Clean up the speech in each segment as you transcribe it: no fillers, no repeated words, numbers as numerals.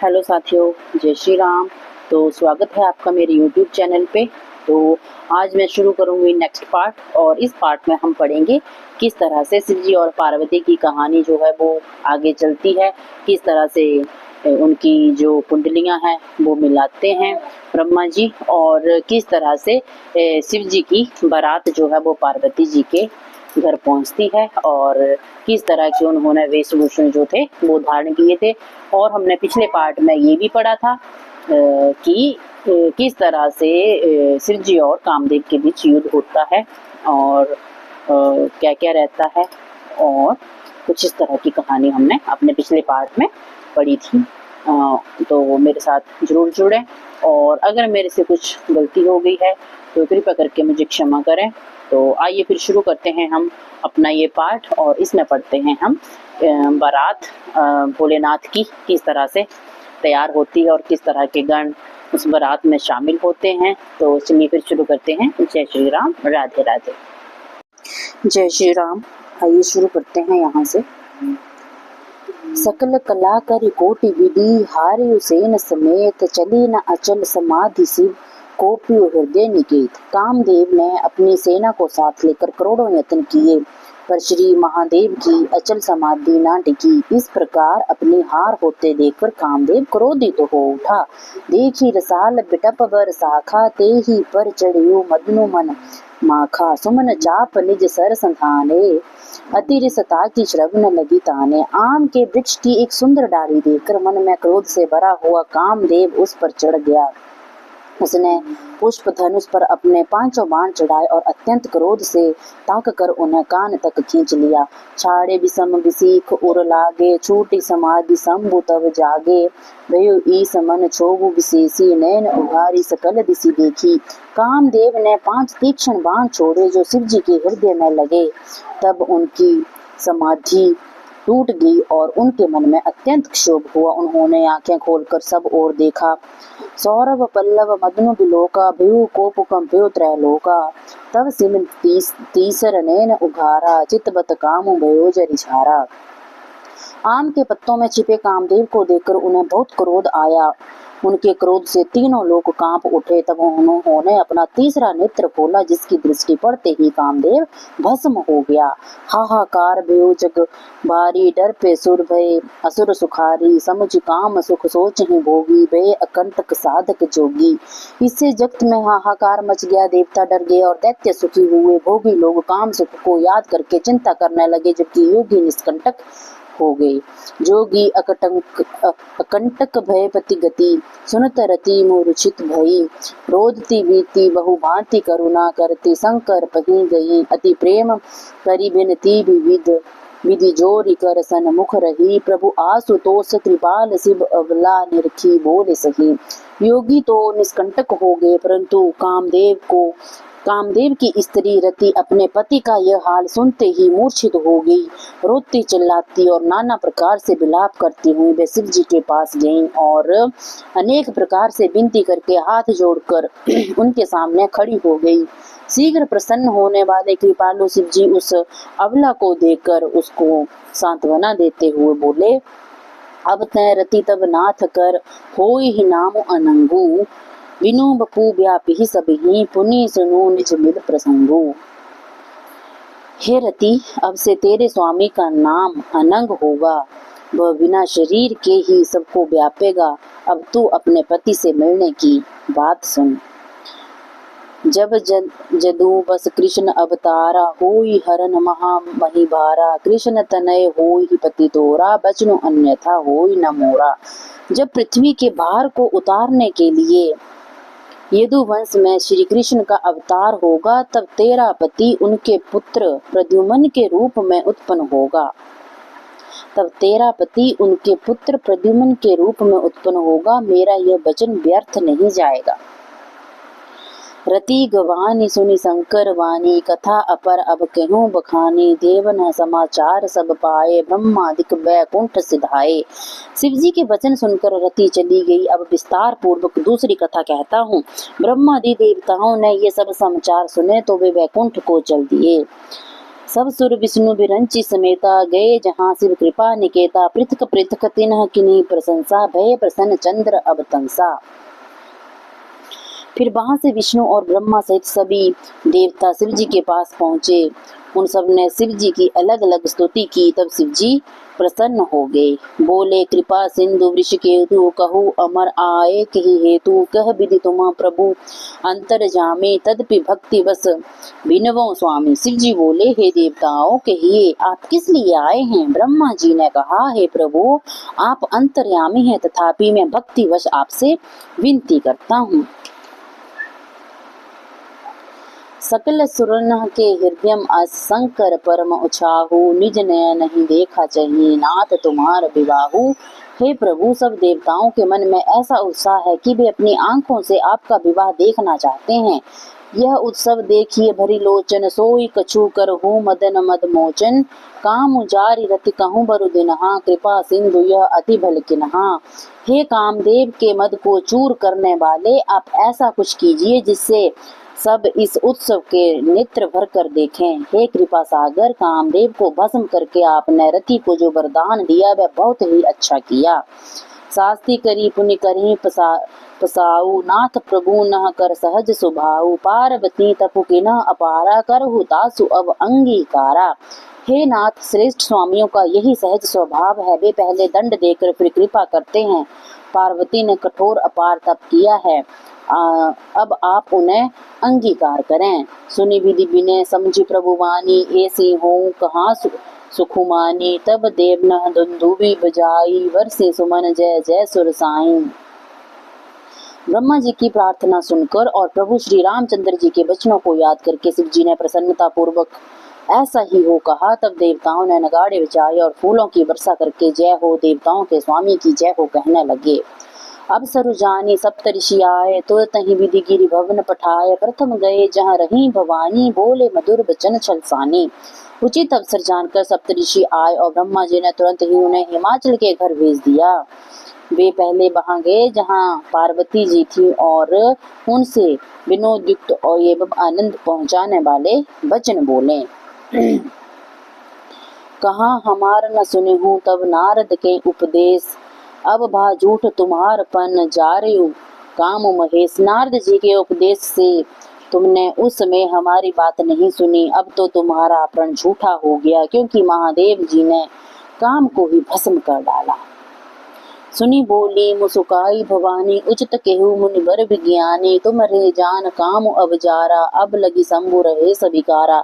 Hello साथियों, जय श्री राम। तो स्वागत है आपका मेरे YouTube चैनल पे। तो आज मैं शुरू करूँगी नेक्स्ट पार्ट, और इस पार्ट में हम पढ़ेंगे किस तरह से शिव जी और पार्वती की कहानी जो है वो आगे चलती है, किस तरह से उनकी जो कुंडलियाँ हैं वो मिलाते हैं ब्रह्मा जी, और किस तरह से शिव जी की बारात जो है वो पार्वती जी के घर पहुंचती है, और किस तरह के उन्होंने वेशभूषण जो थे वो धारण किए थे। और हमने पिछले पार्ट में ये भी पढ़ा था कि किस तरह से शिव जी और कामदेव के बीच युद्ध होता है, और क्या क्या रहता है, और कुछ इस तरह की कहानी हमने अपने पिछले पार्ट में पढ़ी थी। तो मेरे साथ जरूर जुड़ें, और अगर मेरे से कुछ गलती हो गई है तो कृपया करके मुझे क्षमा करें। तो आइए फिर शुरू करते हैं हम अपना ये पाठ, और इसमें पढ़ते हैं हम बारात भोलेनाथ की किस तरह से तैयार होती है और किस तरह के गण उस बारात में शामिल होते हैं। तो चलिए फिर शुरू करते हैं। जय श्री राम, राधे राधे। जय श्री राम। आइए शुरू करते हैं यहाँ से। सकल कला कर कोटि विधि हारे सेन समेत चली न अचल समाधि शिव कोपियो हृदय निकेत। कामदेव ने अपनी सेना को साथ लेकर करोड़ों यत्न किए, पर श्री महादेव की अचल समाधि न टिकी। इस प्रकार अपनी हार होते देखकर कामदेव क्रोधित हो उठा। देखी रसाल बिटप बर शाखा, ते ही पर चढ़ियो मदनु मन माखा। सुमन चाप निज सर संधाने, अतिरिसता की श्रवण लगी ताने। आम के वृक्ष की एक सुंदर डाली देखकर मन में क्रोध से भरा हुआ कामदेव उस पर चढ़ गया। उसने पुष्प धनुष पर अपने 5 बाण चढ़ाए और अत्यंत क्रोध से ताक कर उन्हें कान तक खींच लिया। छाड़े विषम विसीख उर लागे, छूटी समाधि शंभु तब जागे। भयो ईस मन छोगु विशेषी, नैन उघारी सकल दिशि देखी। कामदेव ने 5 तीक्ष्ण बाण छोड़े जो शिव जी के हृदय में लगे। तब उनकी समाधि टूट गई और उनके मन में अत्यंत क्षोभ हुआ। उन्होंने आंखें खोलकर सब ओर देखा। सौरभ पल्लव मदनु बिलोका, भयु कोप कंप्यो त्रैलोका। तब सिम तीसर नैन उघारा, चितबत काम भयो जरिछारा। आम के पत्तों में छिपे कामदेव को देखकर उन्हें बहुत क्रोध आया। उनके क्रोध से तीनों लोग कांप उठे। तब उन्होंने अपना तीसरा नेत्र खोला, जिसकी दृष्टि पड़ते ही कामदेव भस्म हो गया। हाहाकार भयो जग भारी, डर पे सुर भय असुर सुखारी। समुझ काम सुख सोच ही भोगी, भय अकंटक साधक जोगी। इससे जगत में हाहाकार मच गया। देवता डर गए और दैत्य सुखी हुए। भोगी लोग काम सुख को याद करके चिंता करने लगे, जबकि योगी निष्कंटक हो गए। जोगी अकंटक भय पति गति, सुनत रति मूर्छित भई। रोदती बीती बहुभांति करुणा, करती शंकर पही गई। अति प्रेम करी बिनती विधि जोरी कर सन्मुख रही। प्रभु आशुतोष कृपाल शिव अबला निरखी बोले सही। योगी तो निष्कंटक हो गए, परंतु कामदेव की स्त्री रति अपने पति का यह हाल सुनते ही मूर्छित हो गई। रोती चिल्लाती और नाना प्रकार से विलाप करती हुई वे शिव जी के पास गईं, और अनेक प्रकार से विनती करके हाथ जोड़कर उनके सामने खड़ी हो गई। शीघ्र प्रसन्न होने वाले कृपालु शिव जी उस अबला को देखकर उसको सांत्वना देते हुए बोले, अब तय रति तब नाथ कर, होई ही नाम अनंगू। विनु बपू व्यापी सबही, पुनि सुनु निज मिल प्रसंगु। हे रति, अब से तेरे स्वामी का नाम अनंग होगा। वह बिना शरीर के ही सबको व्यापेगा। अब तू अपने पति से मिलने की बात सुन। जब जदू बस कृष्ण अवतारा, होई हरन महा मही भारा। कृष्ण तनय होई पति तोरा, बचनु अन्यथा होई न मोरा। जब पृथ्वी के भार को उतारने के लिए यदुवंश में श्री कृष्ण का अवतार होगा, तब तेरा पति उनके पुत्र प्रद्युम्न के रूप में उत्पन्न होगा। मेरा यह वचन व्यर्थ नहीं जाएगा। रति गवानी सुनि शंकर वाणी, कथा अपर अब कहूँ बखानी। देवन समाचार सब पाए, ब्रह्मादिक वैकुंठ सिधाए। शिव जी के वचन सुनकर रति चली गई। अब विस्तार पूर्वक दूसरी कथा कहता हूँ। ब्रह्मादि देवताओं ने ये सब समाचार सुने तो वे वैकुंठ को चल दिए। सब सुर विष्णु बिरंची समेता, गए जहाँ शिव कृपा निकेता, पृथक पृथक तिन्ह किन्हीं प्रशंसा, भय प्रसन्न चंद्र अब तंसा। फिर वहां से विष्णु और ब्रह्मा सहित सभी देवता शिव जी के पास पहुंचे। उन सब ने शिव जी की अलग अलग स्तुति की। तब शिव जी प्रसन्न हो गए। बोले, कृपा सिंधु वृषकेतु, कहु अमर आए कही हेतु, कह विधि तुम प्रभु अंतर जामे, तदपि भक्ति बस बिनवो स्वामी। शिव जी बोले, हे देवताओं कहिए आप किस लिए आए हैं। ब्रह्मा जी ने कहा, हे प्रभु आप अंतर्यामी हैं, तथापि मैं भक्ति वश आपसे विनती करता हूँ। सकल सुरन के हृदयम असंकर परम उछाहु, निज नयन नहीं देखा चाहिए, नाथ तुम्हार विवाहु। हे प्रभु, सब देवताओं के मन में ऐसा उत्साह है कि वे अपनी आंखों से आपका विवाह देखना चाहते हैं। यह उत्सव देखिए भरी लोचन, सोई कछु करहु मदन मद मोचन, काम जारी रति कहूँ बरु दिनहा, कृपा सिंधु यह अति भल किन्हा। हे कामदेव के मद को चूर करने वाले, आप ऐसा कुछ कीजिए जिससे सब इस उत्सव के नेत्र भर कर देखें। हे कृपा सागर, कामदेव को भस्म करके आपने रति को जो वरदान दिया वह बहुत ही अच्छा किया। शास्ति करी पुण्य करी पसाऊ, नाथ प्रभु नह कर सहज सुभाऊ, पार्वती तपु किन्ह अपारा, करहु तासु अब अंगीकारा। हे नाथ, श्रेष्ठ स्वामियों का यही सहज स्वभाव है। वे पहले दंड देकर फिर कृपा करते हैं। पार्वती ने कठोर अपार तप किया है, अब आप उन्हें अंगीकार करें। सुनी विधि विनय समझी प्रभु वाणी, ऐसी हो कहाँ सुखुमानी, तब देव न दुंदुबी बजाई, वर्षे सुमन जय जय सुर साई। ब्रह्मा जी की प्रार्थना सुनकर और प्रभु श्री रामचंद्र जी के वचनों को याद करके शिव जी ने प्रसन्नता पूर्वक ऐसा ही हो कहा। तब देवताओं ने नगाड़े बजाए और फूलों की वर्षा करके जय हो देवताओं के स्वामी की जय हो कहने लगे। अब सरु जानी सप्तऋषि आए, तो तही विधि गिरि भवन पठाए, प्रथम गए जहाँ रही भवानी, बोले मधुर बचन छलसानी। उचित अवसर जानकर सप्तऋषि आए और ब्रह्मा जी ने तुरंत ही उन्हें हिमाचल के घर भेज दिया। वे पहले वहां गए जहां पार्वती जी थी और उनसे विनोद युक्त और एवं आनंद पहुंचाने वाले वचन बोले। कहा हमार न सुने हूँ तब नारद के उपदेश, अब भा झूठ तुम्हारपन जारयु काम महेश। नारद जी के उपदेश से तुमने उस समय हमारी बात नहीं सुनी, अब तो तुम्हारा प्रण झूठा हो गया, क्योंकि महादेव जी ने काम को ही भस्म कर डाला। सुनी बोली मुसुकाई भवानी, उचित केहू मुनिवर विज्ञानी, तुम रे जान काम अब जारा, अब लगी शंभु रहे सविकारा।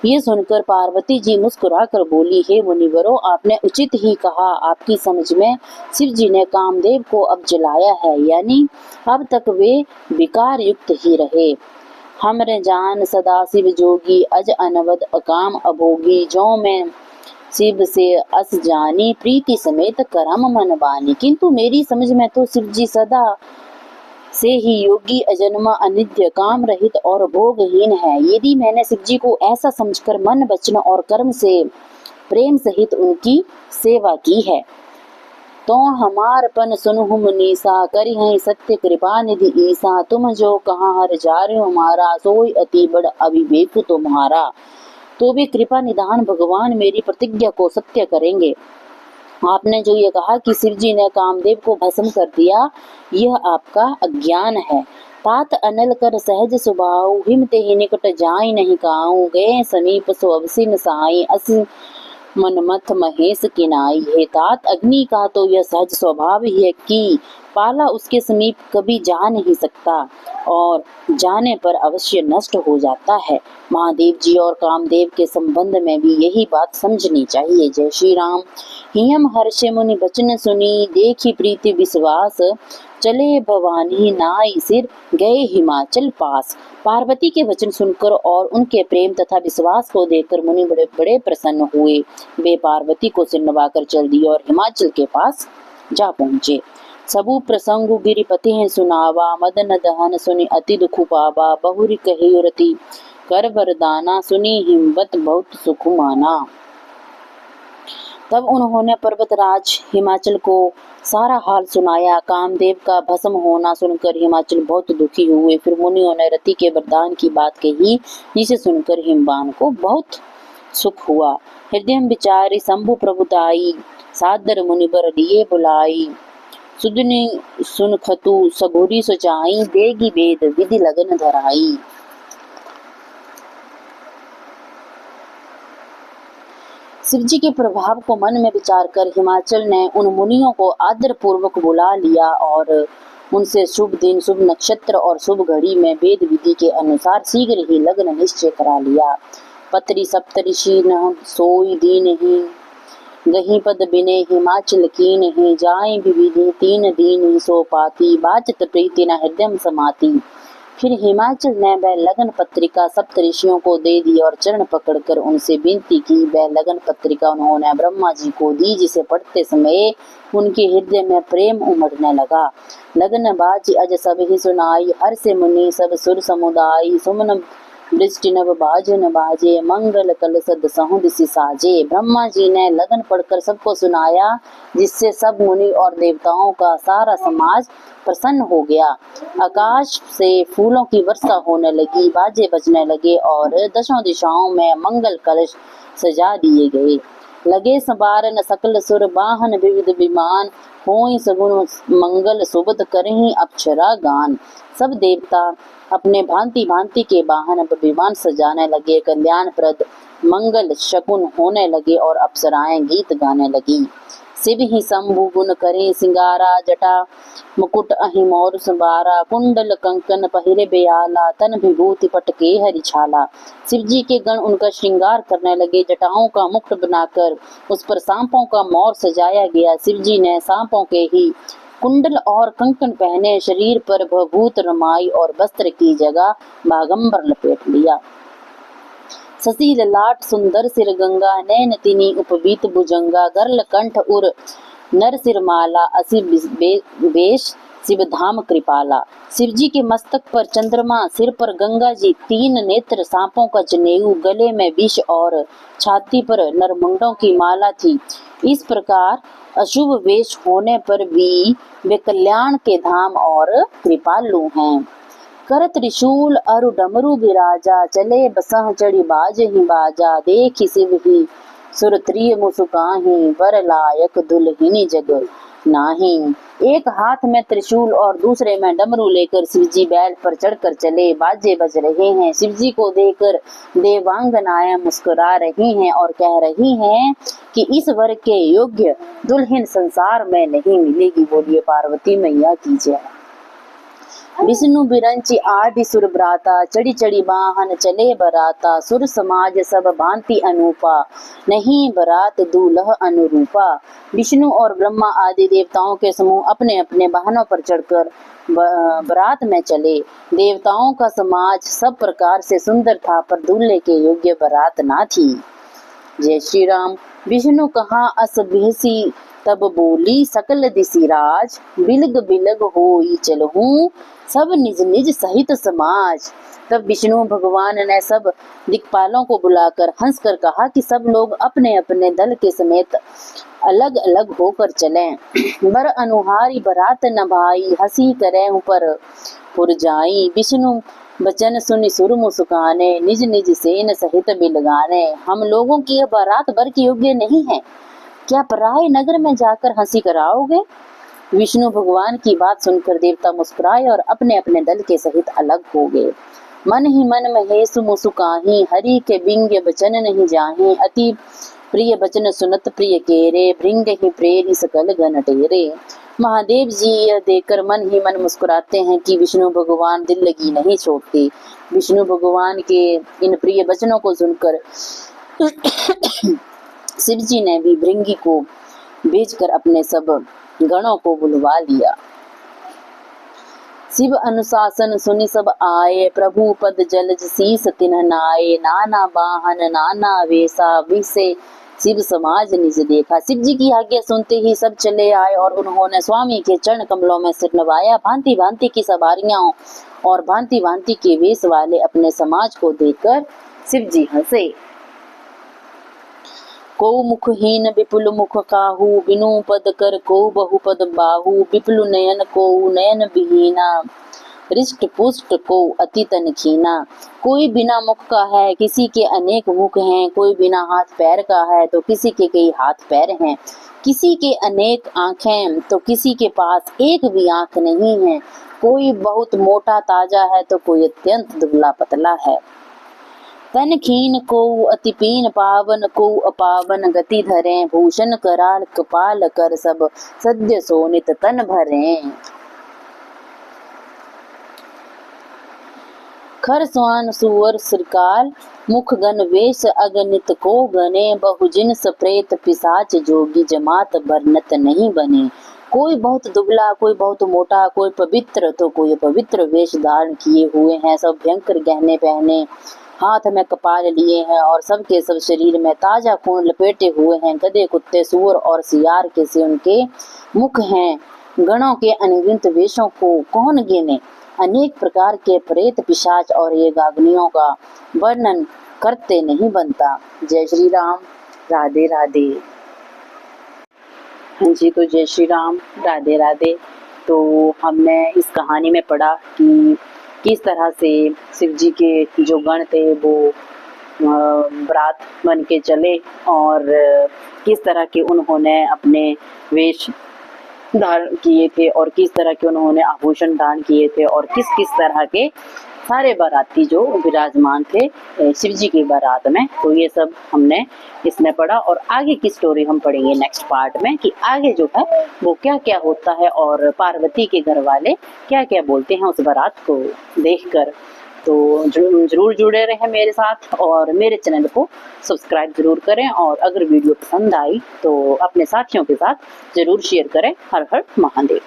ये सुनकर पार्वती जी मुस्कुरा कर बोली, हे मुनिवरों, आपने उचित ही कहा। आपकी समझ में शिव जी ने कामदेव को अब जलाया है, यानी अब तक वे विकार युक्त ही रहे। हमरे जान सदा शिव जोगी, अज अनवद अकाम अभोगी, जो मैं शिव से अस जानी, प्रीति समेत करम मन बानी। किंतु मेरी समझ में तो शिव जी सदा से ही योगी, अजन्मा, अनित्य, काम रहित और भोगहीन है। यदि मैंने शिव जी को ऐसा समझकर मन वचन और कर्म से प्रेम सहित उनकी सेवा की है, तो हमारपन सुनहु मुनीसा, करी है सत्य कृपा निधि ईसा। तुम जो कहाँ हर जारे हमारा, सोई अति बड़ अविवेक तुम्हारा। तो भी कृपा निधान भगवान मेरी प्रतिज्ञा को सत्य करेंगे। आपने जो ये कहा कि शिव जी ने कामदेव को भस्म कर दिया, यह आपका अज्ञान है। तात अनल कर सहज स्वभाव, हिमते ही निकट जाई नहीं काऊ, गए समीप सो अवसिन साई, अस मनमथ महेश किनाई। हे तात, अग्नि का तो यह सहज स्वभाव ही है कि पाला उसके समीप कभी जा नहीं सकता और जाने पर अवश्य नष्ट हो जाता है। महादेव जी और कामदेव के संबंध में भी यही बात समझनी चाहिए। जय श्री राम। हियम हर्षे मुनि बचन सुनी, देखी प्रीति विश्वास, चले भवानी नाई सिर, गए हिमाचल पास। पार्वती के वचन सुनकर और उनके प्रेम तथा विश्वास को देखकर मुनि बड़े बड़े प्रसन्न हुए। वे पार्वती को सिर नवाकर चल दिए और हिमाचल के पास जा पहुंचे। सबु प्रसंगु गिरिपति हैं सुनावा, मदन दहन सुनि अति दुख पावा, बहुरी कही रति कर वरदाना, सुनी हिम्मत बहुत सुख माना। तब उन्होंने पर्वतराज हिमाचल को सारा हाल सुनाया। कामदेव का भस्म होना सुनकर हिमाचल बहुत दुखी हुए। फिर मुनियों ने रति के वरदान की बात कही, जिसे सुनकर हिमवान को बहुत सुख हुआ। हृदय विचारी शंभु प्रभुताई, सादर मुनिबर लिए बुलाई। सुदनी सुन खतु सघोरी सोचाई, बेगी वेद विधि लगन धराई। शिव जी के प्रभाव को मन में विचार कर हिमाचल ने उन मुनियों को आदर पूर्वक बुला लिया और उनसे शुभ दिन, शुभ नक्षत्र और शुभ घड़ी में वेद विधि के अनुसार शीघ्र ही लग्न निश्चय करा लिया। पत्री सप्तऋषि न सोई दीन ही, गही पद बिने हिमाचल कीन ही। जाए विविधि तीन दीन ही, सो पाती बाचत प्रीति न हृदय समाती। फिर हिमाचल ने वह लगन पत्रिका सप्तऋषियों को दे दी और चरण पकड़कर उनसे विनती की। वह लगन पत्रिका उन्होंने ब्रह्मा जी को दी, जिसे पढ़ते समय उनके हृदय में प्रेम उमड़ने लगा। लगन बाजी अज सब ही सुनाई, हर से मुनि सब सुर समुदाय। सुमन वृष्टि नभ बाजन बाजे, मंगल कलसद सहु दिसि साजे। ब्रह्मा जी ने लगन पढ़कर सबको सुनाया, जिससे सब मुनि और देवताओं का सारा समाज प्रसन्न हो गया। आकाश से फूलों की वर्षा होने लगी, बाजे बजने लगे और दशों दिशाओं में मंगल कलश सजा दिए गए। लगे संवारन सकल सुर, वाहन विविध विमान। होई सगुन मंगल सुबद, करहीं अप्सरा गान। सब देवता अपने भांति भांति के वाहन विमान सजाने लगे, कल्याणप्रद मंगल शकुन होने लगे और अप्सराएं गीत गाने लगी। शिव ही शंभु गुण करे सिंगारा, जटा मुकुट अहि मोर संबारा। कुंडल कंकन पहिरे बेहाला, तन विभूति पटके हरि छाला। शिव जी के गण उनका श्रृंगार करने लगे। जटाओं का मुकुट बनाकर उस पर सांपों का मोर सजाया गया। शिव जी ने सांपों के ही कुंडल और कंकन पहने, शरीर पर भभूत रमाई और वस्त्र की जगह बागंबर लपेट लिया। शशि ललाट सुंदर सिर गंगा, नैन तिनी उपवीत भुजंगा। गर्ल कंठ उर नर सिर माला, असि बेश शिव धाम कृपाला। शिव जी के मस्तक पर चंद्रमा, सिर पर गंगा जी, तीन नेत्र, सांपों का जनेऊ, गले में विष और छाती पर नरमुंडों की माला थी। इस प्रकार अशुभ वेश होने पर भी वे कल्याण के धाम और कृपालु हैं। कर त्रिशूल अरु डमरू बिराजा, चले बसह चढ़ी बाज ही बाजा। देखि शिव ही सुर त्रिय मुसुकाहि, वर लायक दुल्हिनी जग नाही। एक हाथ में त्रिशूल और दूसरे में डमरू लेकर शिवजी बैल पर चढ़कर चले, बाजे बज रहे हैं। शिवजी को देखकर देवांगनाएं मुस्कुरा रही हैं और कह रही हैं कि इस वर के योग्य दुल्हन संसार में नहीं मिलेगी। बोलिए पार्वती मैया की जय। विष्णु बिरंची आदि सुर ब्राता, चढ़ी चढ़ी वाहन चले बराता। सुर समाज सब भांति अनूपा, नहीं बरात दूल्ह अनुरूपा। विष्णु और ब्रह्मा आदि देवताओं के समूह अपने अपने वाहनों पर चढ़कर बरात में चले। देवताओं का समाज सब प्रकार से सुंदर था, पर दूल्हे के योग्य बरात ना थी। जय श्री राम। विष्णु कहा अस भेसी, तब बोली सकल दिशि राज। बिलग बिलग होई चलहूं, सब निज निज सहित समाज। तब विष्णु भगवान ने सब दिक्पालों को बुलाकर हंस कर कहा कि सब लोग अपने अपने दल के समेत अलग अलग होकर चलें। बर अनुहारी बरात न भाई, हंसी करे पर पुर जाई। विष्णु बचन सुनि सुर मुस्काने, निज निज सेन सहित बिलगाने। हम लोगों की यह बारात बर के योग्य नहीं है, क्या पराये नगर में जाकर हंसी कराओगे? विष्णु भगवान की बात सुनकर देवता मुस्कुराए और अपने अपने दल के सहित अलग हो गए। मन ही मन महेश मुसुकाही, हरि के बिंग बचन नहीं जाही। अति प्रिय बचन सुनत प्रिय केरे, भृंग ही प्रेरी सकल गण टेरे। महादेव जी यह देखकर मन ही मन मुस्कुराते हैं कि विष्णु भगवान दिल लगी नहीं छोड़ते। विष्णु भगवान के इन प्रिय वचनों को सुनकर शिव जी ने भी भृंगी को भेजकर अपने सब गणों को बुलवा लिया। शिव अनुशासन सुनि सब आए, प्रभु पद जलज शीस तिन्ह नाए। नाना वाहन नाना वेशा, विसे शिव समाज निज देखा। शिव जी की आज्ञा सुनते ही सब चले आए और उन्होंने स्वामी के चरण कमलों में सिर नवाया। भांति भांति की सवारियां और भांति भांति के वेश वाले अपने समाज को देखकर शिव जी हंसे। को मुखहीन विपुल मुख काहू, बिनु पद कर को बहुपद बाहू। विपुल नयन को नयन विहीना, रिष्ट पुष्ट को अति तन खीना। कोई बिना मुख का है, किसी के अनेक मुख हैं। कोई बिना हाथ पैर का है, तो किसी के कई हाथ पैर हैं। किसी के अनेक आंखें, तो किसी के पास एक भी आंख नहीं है। कोई बहुत मोटा ताजा है, तो कोई अत्यंत दुबला पतला है। तन खीन को अति पीन पावन को अपावन गति धरें। भूषण कराल कपाल कर सब सद्य सोनित तन भरें। खर स्वान सुअर श्रृकाल मुख गण वेश अगणित को गने। बहुजिन सप्रेत पिशाच जोगी जमात बरनत नहीं बने। कोई बहुत दुबला, कोई बहुत मोटा, कोई पवित्र तो कोई अपवित्र वेश धारण किए हुए हैं। सब भयंकर गहने पहने, हाथ में कपाल लिए हैं और सबके सब शरीर में ताजा खून लपेटे हुए हैं। गधे कुत्ते सूअर और सियार के से उनके मुख हैं। गणों के अनगिनत वेशों को कौन गिने। अनेक प्रकार के प्रेत पिशाच और ये गाग्नियों का वर्णन करते नहीं बनता। जय श्री राम, राधे राधे। हाँ जी, तो जय श्री राम, राधे राधे। तो हमने इस कहानी में पढ़ा कि किस तरह से शिव जी के जो गण थे वो बरात बन के चले और किस तरह के उन्होंने अपने वेश धारण किए थे और किस तरह के उन्होंने आभूषण धारण किए थे और किस किस तरह के सारे बाराती जो विराजमान थे शिव जी की बारात में। तो ये सब हमने इसमें पढ़ा और आगे की स्टोरी हम पढ़ेंगे नेक्स्ट पार्ट में कि आगे जो है वो क्या क्या होता है और पार्वती के घर वाले क्या क्या बोलते हैं उस बारात को देखकर। तो जरूर जुड़े रहें मेरे साथ और मेरे चैनल को सब्सक्राइब जरूर करें और अगर वीडियो पसंद आई तो अपने साथियों के साथ जरूर शेयर करें। हर हर महादेव।